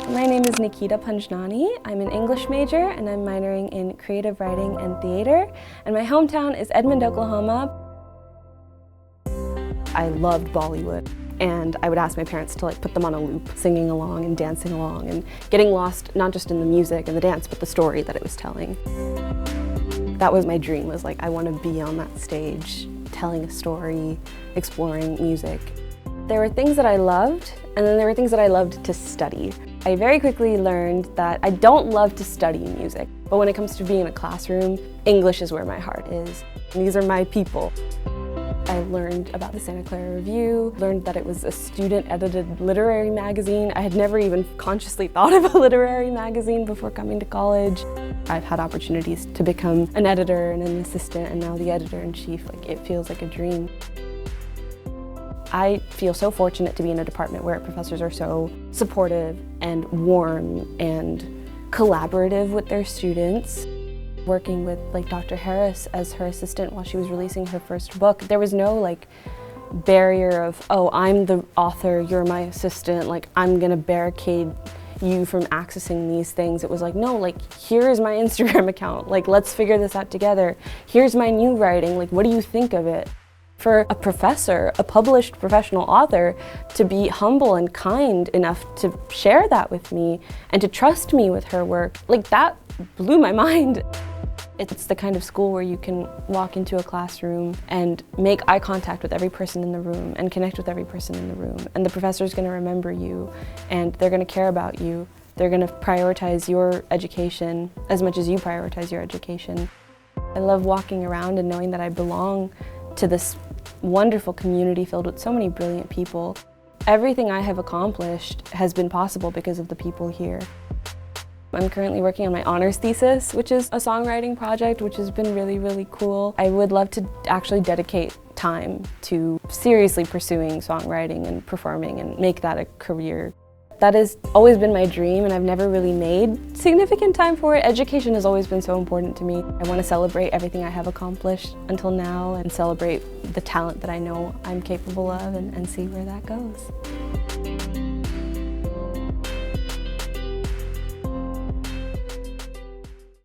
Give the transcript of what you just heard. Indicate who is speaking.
Speaker 1: My name is Nikhita Panjnani. I'm an English major and I'm minoring in creative writing and theater. And my hometown is Edmond, Oklahoma. I loved Bollywood and I would ask my parents to put them on a loop, singing along and dancing along and getting lost not just in the music and the dance, but the story that it was telling. That was my dream, was I want to be on that stage, telling a story, exploring music. There were things that I loved, and then there were things that I loved to study. I very quickly learned that I don't love to study music, but when it comes to being in a classroom, English is where my heart is. These are my people. I learned about the Santa Clara Review, learned that it was a student-edited literary magazine. I had never even consciously thought of a literary magazine before coming to college. I've had opportunities to become an editor and an assistant and now the editor-in-chief. It feels like a dream. I feel so fortunate to be in a department where professors are so supportive and warm and collaborative with their students. Working with Dr. Harris as her assistant while she was releasing her first book, there was no barrier of, oh, I'm the author, you're my assistant, I'm gonna barricade you from accessing these things. It was no, here is my Instagram account, let's figure this out together. Here's my new writing, what do you think of it? For a professor, a published professional author, to be humble and kind enough to share that with me and to trust me with her work, that blew my mind. It's the kind of school where you can walk into a classroom and make eye contact with every person in the room and connect with every person in the room. And the professor's going to remember you and they're going to care about you. They're going to prioritize your education as much as you prioritize your education. I love walking around and knowing that I belong to this wonderful community filled with so many brilliant people. Everything I have accomplished has been possible because of the people here. I'm currently working on my honors thesis, which is a songwriting project, which has been really, really cool. I would love to actually dedicate time to seriously pursuing songwriting and performing and make that a career. That has always been my dream and I've never really made significant time for it. Education has always been so important to me. I want to celebrate everything I have accomplished until now and celebrate the talent that I know I'm capable of and see where that goes.